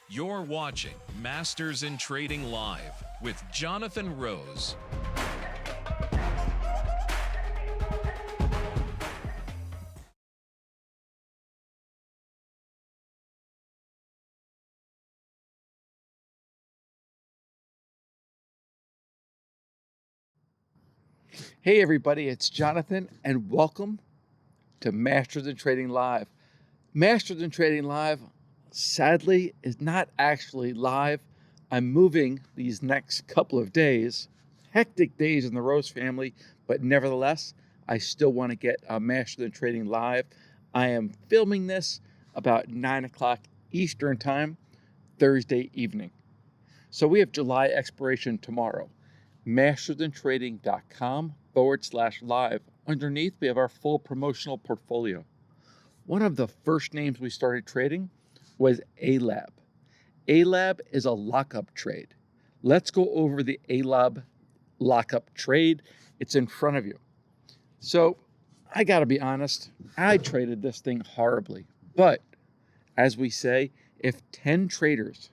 You're watching Masters in Trading Live with Jonathan Rose. Hey everybody, it's Jonathan and welcome to Masters in Trading Live. Masters in Trading Live, sadly, is not actually live. I'm moving these next couple of days, hectic days in the Rose family, but nevertheless, I still want to get Masters in Trading Live. I am filming this about 9 o'clock Eastern Time, Thursday evening. So we have July expiration tomorrow. mastersintrading.com/live. Underneath, we have our full promotional portfolio. One of the first names we started trading was ALAB. ALAB is a lockup trade. Let's go over the ALAB lockup trade. It's in front of you. So I got to be honest, I traded this thing horribly. But as we say, if 10 traders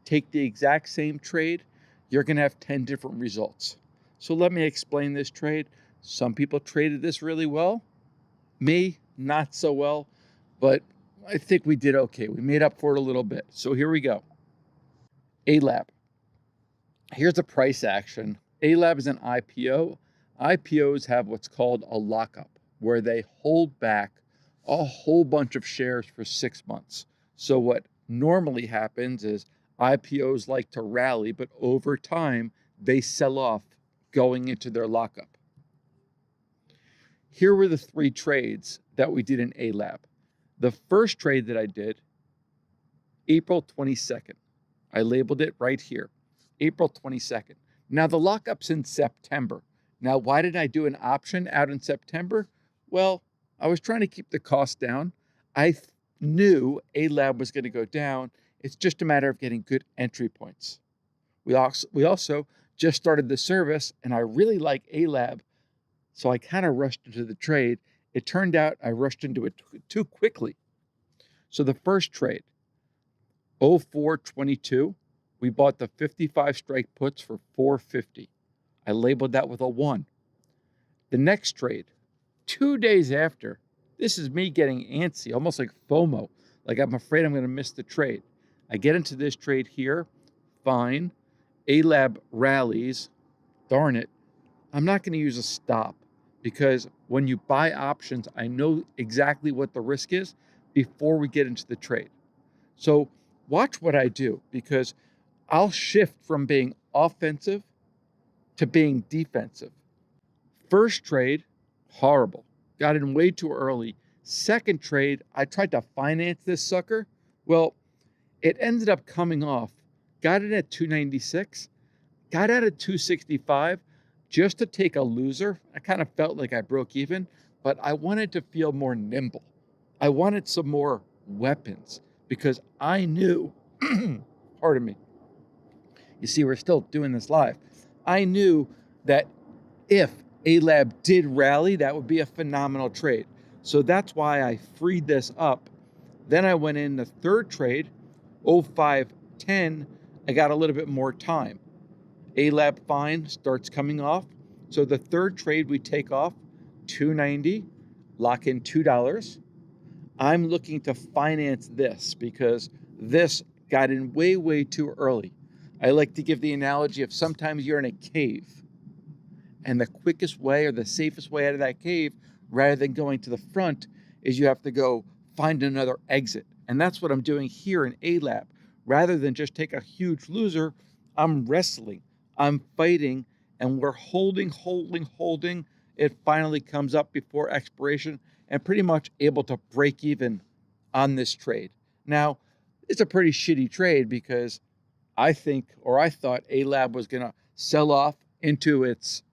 take the exact same trade, you're going to have 10 different results. So let me explain this trade. Some people traded this really well. Me, not so well, but I think we did okay. We made up for it a little bit. So here we go. ALAB. Here's a price action. ALAB is an IPO. IPOs have what's called a lockup, where they hold back a whole bunch of shares for 6 months. So what normally happens is IPOs like to rally, but over time, they sell off going into their lockup. Here were the 3 trades that we did in ALAB. The first trade that I did, April 22nd. I labeled it right here, April 22nd. Now the lockup's in September. Now, why did I do an option out in September? Well, I was trying to keep the cost down. I knew ALAB was going to go down. It's just a matter of getting good entry points. We also just started the service, and I really like ALAB, so I kind of rushed into the trade. It turned out I rushed into it too quickly. So the first trade, 0422, we bought the 55 strike puts for 450. I labeled that with a 1. The next trade, 2 days after, this is me getting antsy, almost like FOMO, like I'm afraid I'm going to miss the trade. I get into this trade here, fine. ALAB rallies, darn it. I'm not going to use a stop because when you buy options, I know exactly what the risk is before we get into the trade. So watch what I do because I'll shift from being offensive to being defensive. First trade, horrible. Got in way too early. Second trade, I tried to finance this sucker. Well, it ended up coming off. Got it at 296, got out at 265 just to take a loser. I kind of felt like I broke even, but I wanted to feel more nimble. I wanted some more weapons because I knew, pardon me, you see, we're still doing this live. I knew that if ALAB did rally, that would be a phenomenal trade. So that's why I freed this up. Then I went in the third trade, 0510. I got a little bit more time. ALAB fine starts coming off. So the third trade we take off, 290, lock in $2. I'm looking to finance this because this got in way, way too early. I like to give the analogy of sometimes you're in a cave and the quickest way or the safest way out of that cave, rather than going to the front, is you have to go find another exit. And that's what I'm doing here in ALAB. Rather than just take a huge loser, I'm wrestling, I'm fighting, and we're holding. It finally comes up before expiration and pretty much able to break even on this trade. Now, it's a pretty shitty trade because I thought ALAB was going to sell off into its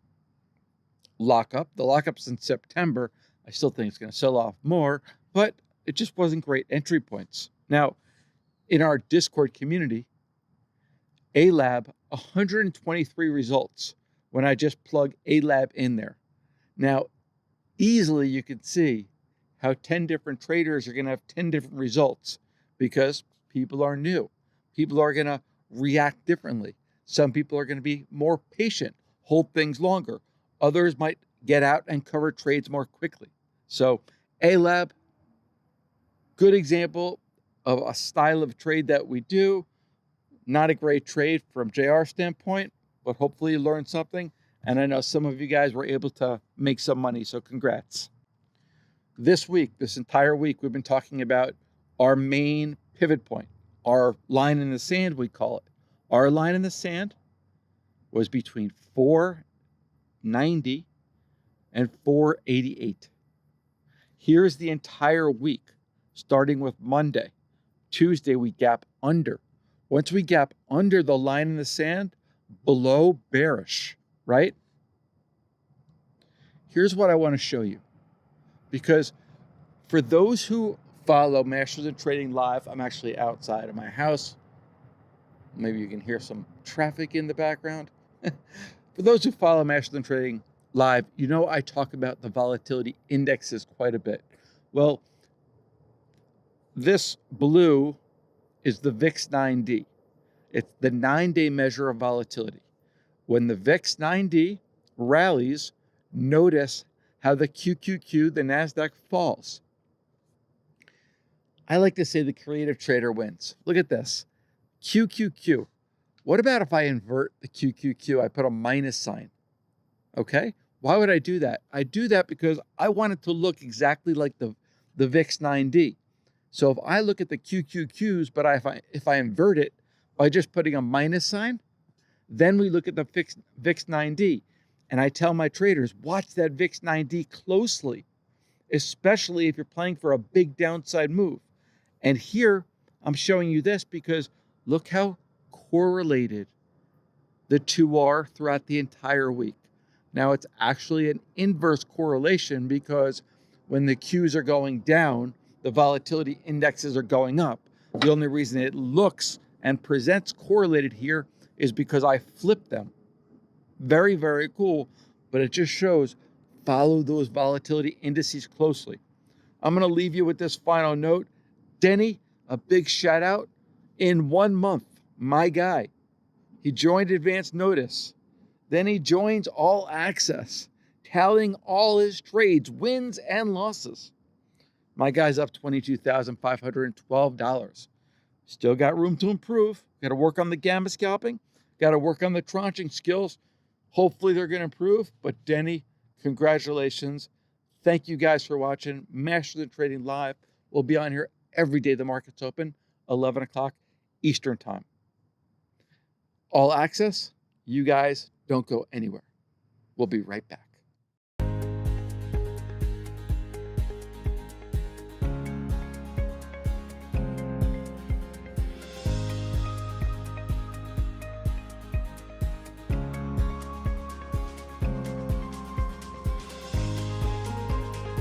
lockup. The lockup's in September. I still think it's going to sell off more, but it just wasn't great entry points. Now, in our Discord community, ALAB, 123 results when I just plug ALAB in there. Now, easily you can see how 10 different traders are going to have 10 different results because people are new. People are going to react differently. Some people are going to be more patient, hold things longer. Others might get out and cover trades more quickly. So A-Lab, good example of a style of trade that we do. Not a great trade from JR's standpoint, but hopefully you learned something. And I know some of you guys were able to make some money, so congrats. This week, this entire week, we've been talking about our main pivot point, our line in the sand, we call it. Our line in the sand was between 490 and 488. Here's the entire week, starting with Monday. Tuesday, we gap under. Once we gap under the line in the sand, below bearish, right? Here's what I want to show you. Because for those who follow Masters in Trading Live, I'm actually outside of my house. Maybe you can hear some traffic in the background. For those who follow Masters in Trading Live, you know I talk about the volatility indexes quite a bit. Well, this blue is the VIX 9D. It's the 9-day measure of volatility. When the VIX 9D rallies, notice how the QQQ, the NASDAQ, falls. I like to say the creative trader wins. Look at this. QQQ. What about if I invert the QQQ? I put a minus sign. Okay? Why would I do that? I do that because I want it to look exactly like the VIX 9D. So if I look at the QQQs, but if I invert it by just putting a minus sign, then we look at the VIX 9D. And I tell my traders, watch that VIX 9D closely, especially if you're playing for a big downside move. And here, I'm showing you this because look how correlated the two are throughout the entire week. Now, it's actually an inverse correlation because when the Qs are going down, the volatility indexes are going up. The only reason it looks and presents correlated here is because I flipped them. Very, very cool, but it just shows follow those volatility indices closely. I'm going to leave you with this final note. Denny, a big shout out. In 1 month, my guy, he joined Advanced Notice. Then he joins All Access, tallying all his trades, wins and losses. My guy's up $22,512. Still got room to improve. Got to work on the gamma scalping. Got to work on the tranching skills. Hopefully they're going to improve. But Denny, congratulations. Thank you guys for watching Masters in Trading Live. We'll be on here every day the market's open, 11 o'clock Eastern Time. All Access, you guys don't go anywhere. We'll be right back.